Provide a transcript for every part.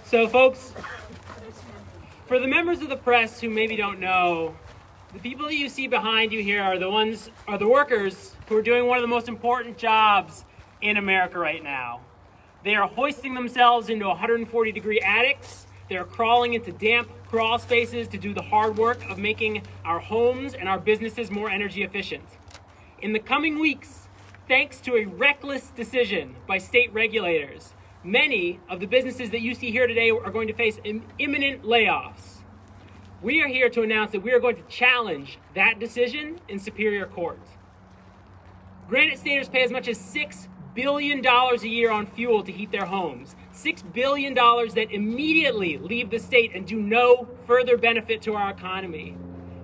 So folks, for the members of the press who maybe don't know, the people that you see behind you here are the workers who are doing one of the most important jobs in America right now. They are hoisting themselves into 140-degree attics. They're crawling into damp crawl spaces to do the hard work of making our homes and our businesses more energy efficient. In the coming weeks, thanks to a reckless decision by state regulators, many of the businesses that you see here today are going to face imminent layoffs. We are here to announce that we are going to challenge that decision in Superior Court. Granite Staters pay as much as $6 billion a year on fuel to heat their homes. $6 billion that immediately leave the state and do no further benefit to our economy.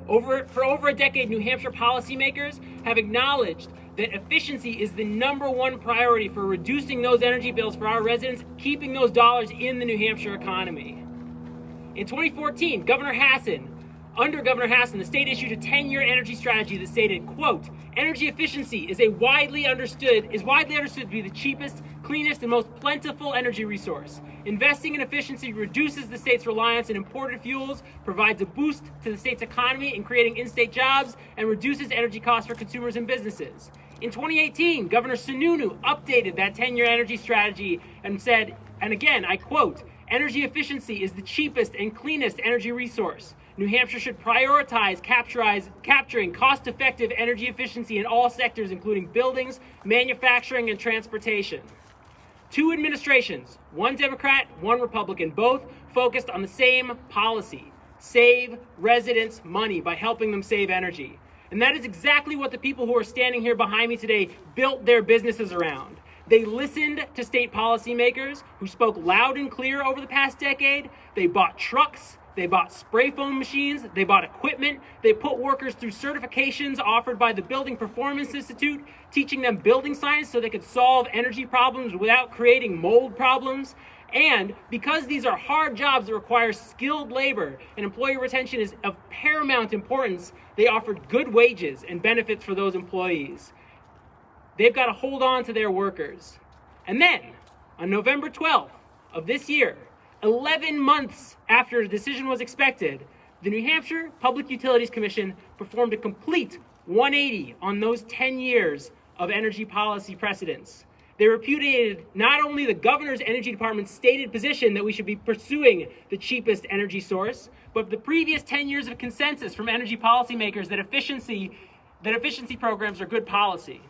For over a decade, New Hampshire policymakers have acknowledged that efficiency is the ` priority for reducing those energy bills for our residents, keeping those dollars in the New Hampshire economy. In 2014, under Governor Hassan, the state issued a 10-year energy strategy that stated, quote, energy efficiency is widely understood to be the cheapest, cleanest, and most plentiful energy resource. Investing in efficiency reduces the state's reliance on imported fuels, provides a boost to the state's economy in creating in-state jobs, and reduces energy costs for consumers and businesses. In 2018, Governor Sununu updated that 10-year energy strategy and said, and again, I quote, energy efficiency is the cheapest and cleanest energy resource. New Hampshire should prioritize capturing cost-effective energy efficiency in all sectors, including buildings, manufacturing, and transportation. Two administrations, one Democrat, one Republican, both focused on the same policy: save residents money by helping them save energy. And that is exactly what the people who are standing here behind me today built their businesses around. They listened to state policymakers who spoke loud and clear over the past decade. They bought trucks, they bought spray foam machines, they bought equipment, they put workers through certifications offered by the Building Performance Institute, teaching them building science so they could solve energy problems without creating mold problems. And because these are hard jobs that require skilled labor and employee retention is of paramount importance, they offered good wages and benefits for those employees. They've got to hold on to their workers. And then, on November 12th of this year, 11 months after a decision was expected, the New Hampshire Public Utilities Commission performed a complete 180 on those 10 years of energy policy precedents. They repudiated not only the governor's energy department's stated position that we should be pursuing the cheapest energy source, but the previous 10 years of consensus from energy policymakers that efficiency programs are good policy.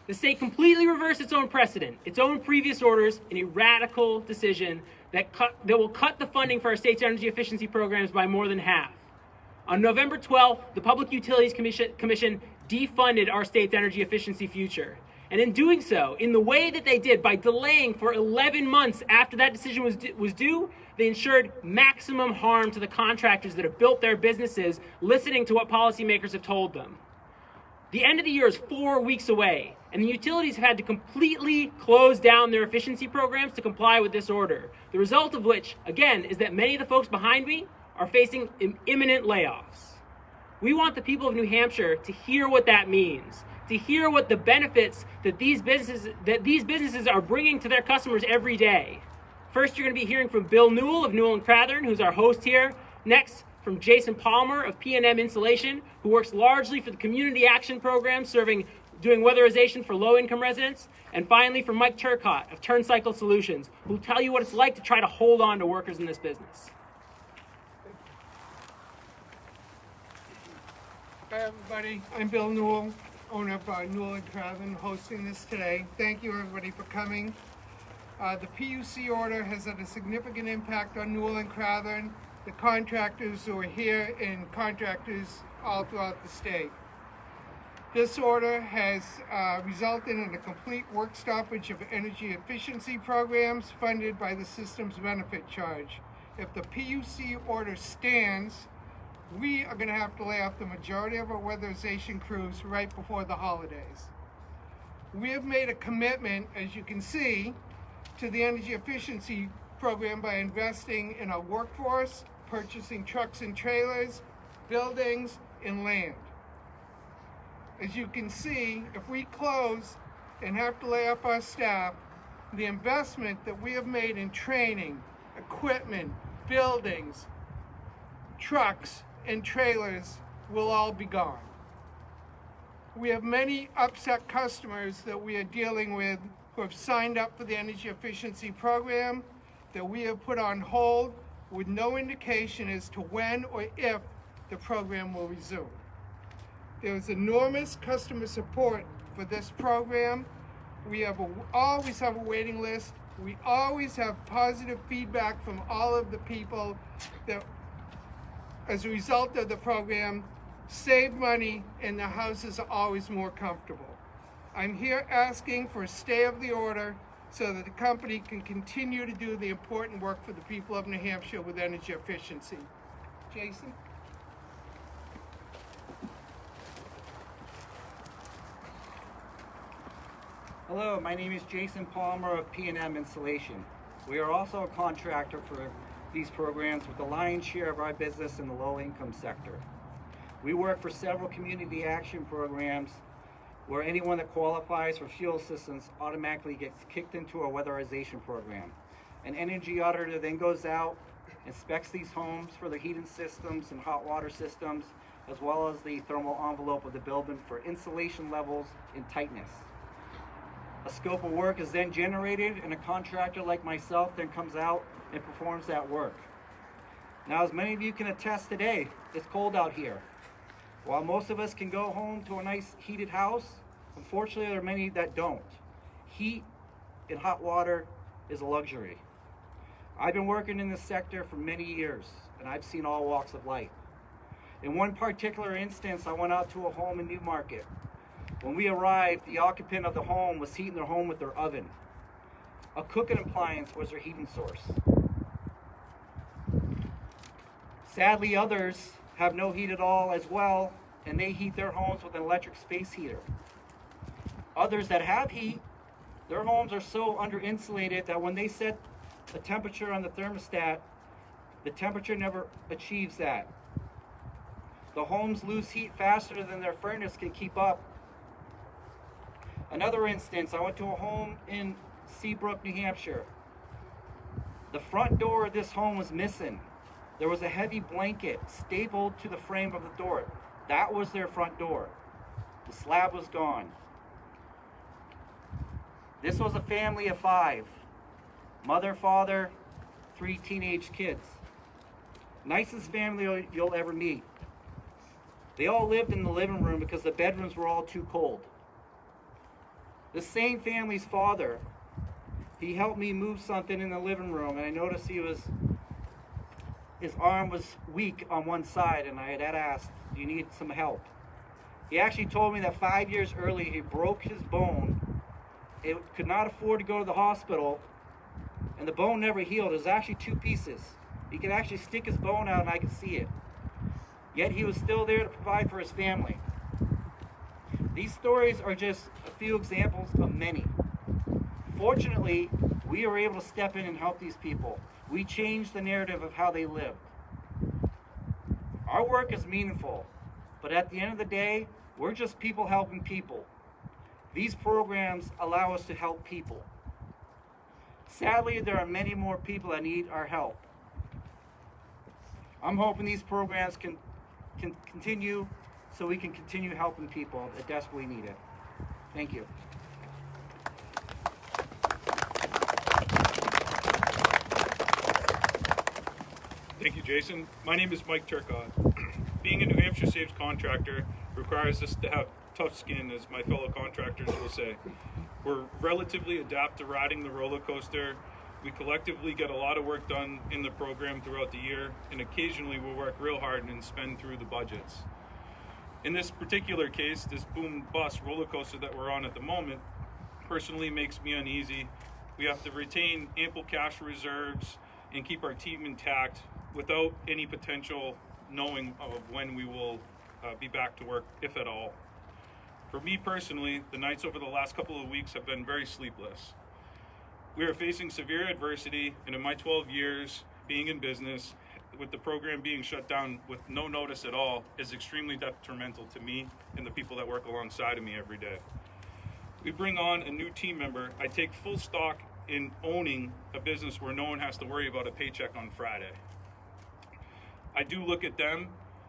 The state completely reversed its own precedent, its own previous orders, in a radical decision that will cut the funding for our state's energy efficiency programs by more than half. On November 12th, the Public Utilities Commission defunded our state's energy efficiency future. And in doing so, in the way that they did, by delaying for 11 months after that decision was due, they ensured maximum harm to the contractors that have built their businesses, listening to what policymakers have told them. The end of the year is 4 weeks away, and the utilities have had to completely close down their efficiency programs to comply with this order. The result of which, again, is that many of the folks behind me are facing imminent layoffs. We want the people of New Hampshire to hear what that means, to hear what the benefits that these businesses are bringing to their customers every day. First, you're going to be hearing from Bill Newell of Newell & Crathern, who's our host here. Next, from Jason Palmer of P&M Insulation, who works largely for the Community Action Program, doing weatherization for low-income residents. And finally, from Mike Turcott of Turncycle Solutions, who will tell you what it's like to try to hold on to workers in this business. Hi everybody, I'm Bill Newell, owner of Newell & Crathern, hosting this today. Thank you everybody for coming. The PUC order has had a significant impact on Newell & Crathern, the contractors who are here, and contractors all throughout the state. This order has resulted in a complete work stoppage of energy efficiency programs funded by the system's benefit charge. If the PUC order stands, we are going to have to lay off the majority of our weatherization crews right before the holidays. We have made a commitment, as you can see, to the energy efficiency program by investing in our workforce, purchasing trucks and trailers, buildings, and land. As you can see, if we close and have to lay off our staff, the investment that we have made in training, equipment, buildings, trucks, and trailers will all be gone. We have many upset customers that we are dealing with who have signed up for the energy efficiency program that we have put on hold with no indication as to when or if the program will resume. There is enormous customer support for this program. We always have a waiting list. We always have positive feedback from all of the people that, as a result of the program, save money and the houses are always more comfortable. I'm here asking for a stay of the order so that the company can continue to do the important work for the people of New Hampshire with energy efficiency. Jason? Hello, my name is Jason Palmer of P&M Insulation. We are also a contractor for these programs with the lion's share of our business in the low-income sector. We work for several community action programs where anyone that qualifies for fuel assistance automatically gets kicked into a weatherization program. An energy auditor then goes out, inspects these homes for the heating systems and hot water systems, as well as the thermal envelope of the building for insulation levels and tightness. A scope of work is then generated, and a contractor like myself then comes out and performs that work. Now, as many of you can attest today, it's cold out here. While most of us can go home to a nice heated house, unfortunately there are many that don't. Heat and hot water is a luxury. I've been working in this sector for many years, and I've seen all walks of life. In one particular instance, I went out to a home in Newmarket. When we arrived, the occupant of the home was heating their home with their oven. A cooking appliance was their heating source. Sadly, others have no heat at all as well, and they heat their homes with an electric space heater. Others that have heat, their homes are so under-insulated that when they set a temperature on the thermostat, the temperature never achieves that. The homes lose heat faster than their furnace can keep up. Another instance, I went to a home in Seabrook, New Hampshire. The front door of this home was missing. There was a heavy blanket stapled to the frame of the door. That was their front door. The slab was gone. This was a family of 5. Mother, father, 3 teenage kids. Nicest family you'll ever meet. They all lived in the living room because the bedrooms were all too cold. The same family's father, he helped me move something in the living room, and I noticed his arm was weak on one side, and I had asked, do you need some help? He actually told me that 5 years earlier he broke his bone. It could not afford to go to the hospital, and the bone never healed. It was actually 2 pieces. He could actually stick his bone out and I could see it. Yet he was still there to provide for his family. These stories are just a few examples of many. Fortunately, we were able to step in and help these people. We changed the narrative of how they lived. Our work is meaningful, but at the end of the day, we're just people helping people. These programs allow us to help people. Sadly, there are many more people that need our help. I'm hoping these programs can continue so we can continue helping people that desperately need it. Thank you. Thank you, Jason. My name is Mike Turcott. Being a New Hampshire Saves contractor requires us to have tough skin, as my fellow contractors will say. We're relatively adept to riding the roller coaster. We collectively get a lot of work done in the program throughout the year, and occasionally we'll work real hard and spend through the budgets. In this particular case, this boom bust roller coaster that we're on at the moment personally makes me uneasy. We have to retain ample cash reserves and keep our team intact without any potential knowing of when we will be back to work, if at all. For me personally, the nights over the last couple of weeks have been very sleepless. We are facing severe adversity, and in my 12 years being in business, with the program being shut down with no notice at all, is extremely detrimental to me and the people that work alongside of me every day. We bring on a new team member. I take full stock in owning a business where no one has to worry about a paycheck on Friday. I do look at them,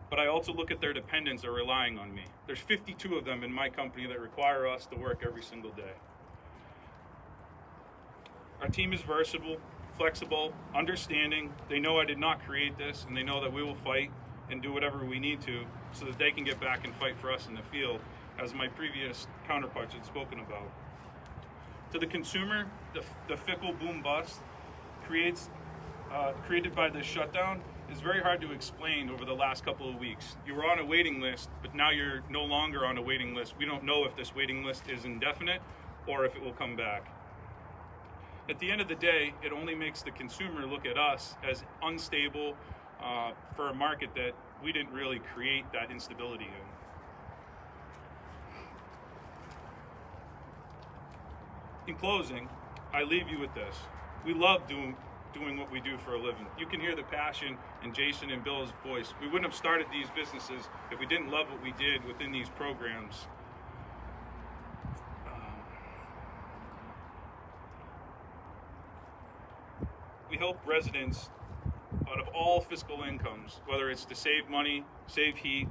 but I also look at their dependents that are relying on me. There's 52 of them in my company that require us to work every single day. Our team is versatile, flexible, understanding. They know I did not create this, and they know that we will fight and do whatever we need to so that they can get back and fight for us in the field, as my previous counterparts had spoken about. To the consumer, the fickle boom bust created by this shutdown is very hard to explain over the last couple of weeks. You were on a waiting list, but now you're no longer on a waiting list. We don't know if this waiting list is indefinite or if it will come back. At the end of the day, it only makes the consumer look at us as unstable for a market that we didn't really create that instability in. In closing, I leave you with this. We love doing what we do for a living. You can hear the passion in Jason and Bill's voice. We wouldn't have started these businesses if we didn't love what we did within these programs. We help residents out of all fiscal incomes, whether it's to save money, save heat,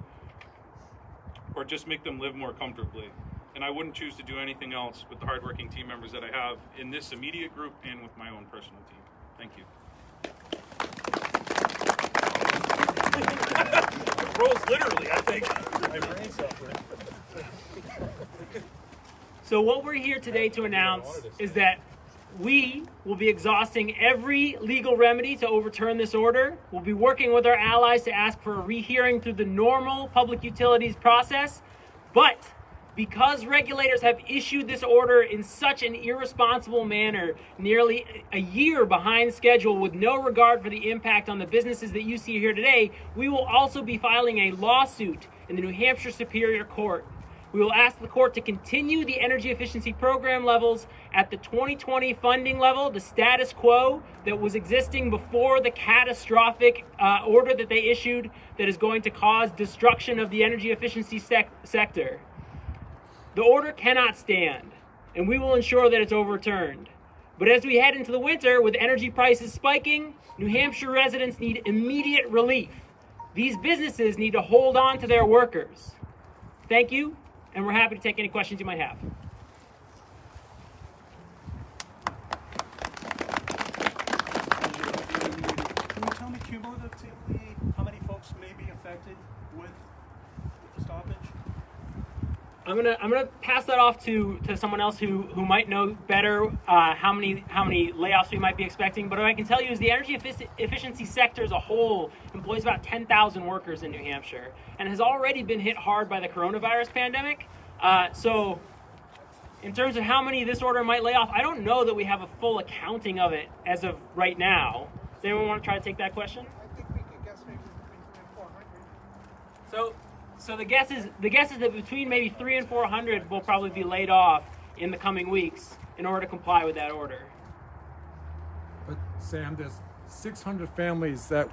or just make them live more comfortably. And I wouldn't choose to do anything else with the hardworking team members that I have in this immediate group and with my own personal team. Thank you. Rolls literally, I think. My brain's suffering. So what we're here today to announce is that we will be exhausting every legal remedy to overturn this order. We'll be working with our allies to ask for a rehearing through the normal public utilities process. But because regulators have issued this order in such an irresponsible manner, nearly a year behind schedule with no regard for the impact on the businesses that you see here today, we will also be filing a lawsuit in the New Hampshire Superior Court. We will ask the court to continue the energy efficiency program levels at the 2020 funding level, the status quo that was existing before the catastrophic order that they issued that is going to cause destruction of the energy efficiency sector. The order cannot stand, and we will ensure that it's overturned. But as we head into the winter with energy prices spiking, New Hampshire residents need immediate relief. These businesses need to hold on to their workers. Thank you. And we're happy to take any questions you might have. Can you tell me cumulatively how many folks may be affected with the stoppage? I'm gonna pass that off to someone else who might know better how many layoffs we might be expecting. But what I can tell you is the energy efficiency sector as a whole employs about 10,000 workers in New Hampshire and has already been hit hard by the coronavirus pandemic. So in terms of how many this order might lay off, I don't know that we have a full accounting of it as of right now. Does anyone want to try to take that question? I think we could guess maybe between 300 and 400. So the guess is that between maybe 300 and 400 will probably be laid off in the coming weeks in order to comply with that order. But Sam, there's 600 families that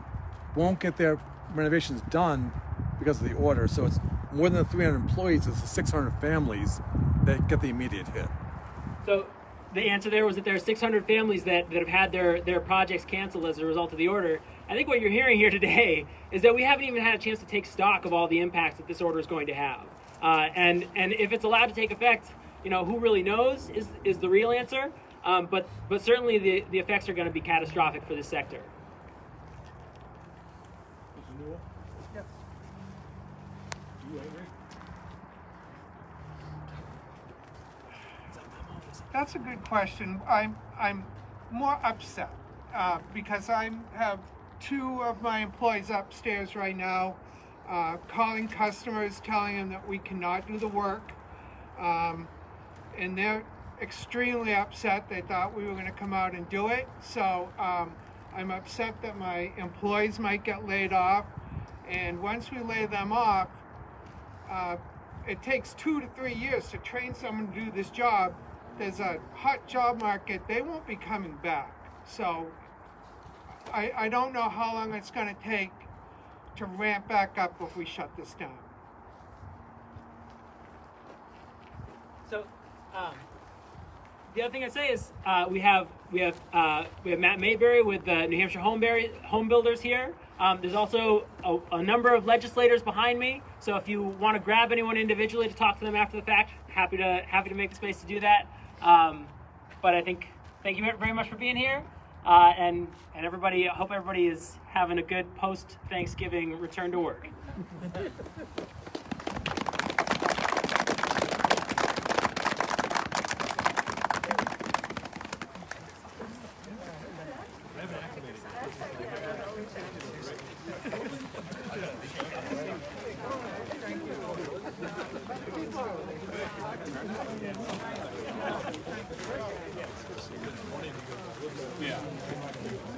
won't get their renovations done because of the order. So it's more than 300 employees. It's the 600 families that get the immediate hit. So the answer there was that there are 600 families that have had their projects canceled as a result of the order. I think what you're hearing here today is that we haven't even had a chance to take stock of all the impacts that this order is going to have. And if it's allowed to take effect, who really knows is the real answer. But certainly the effects are going to be catastrophic for this sector. Mr. Newell? Yes. Do you agree? That's a good question. I'm more upset because I have two of my employees upstairs right now calling customers, telling them that we cannot do the work. And they're extremely upset. They thought we were going to come out and do it. So I'm upset that my employees might get laid off. And once we lay them off, it takes 2 to 3 years to train someone to do this job. There's a hot job market. They won't be coming back. So I don't know how long it's going to take to ramp back up if we shut this down. the other thing I'd say is we have Matt Mayberry with the New Hampshire Home Builders here. There's also a number of legislators behind me. So if you want to grab anyone individually to talk to them after the fact, happy to make the space to do that. But I think thank you very much for being here, and everybody. I hope everybody is having a good post-Thanksgiving return to work. Yeah.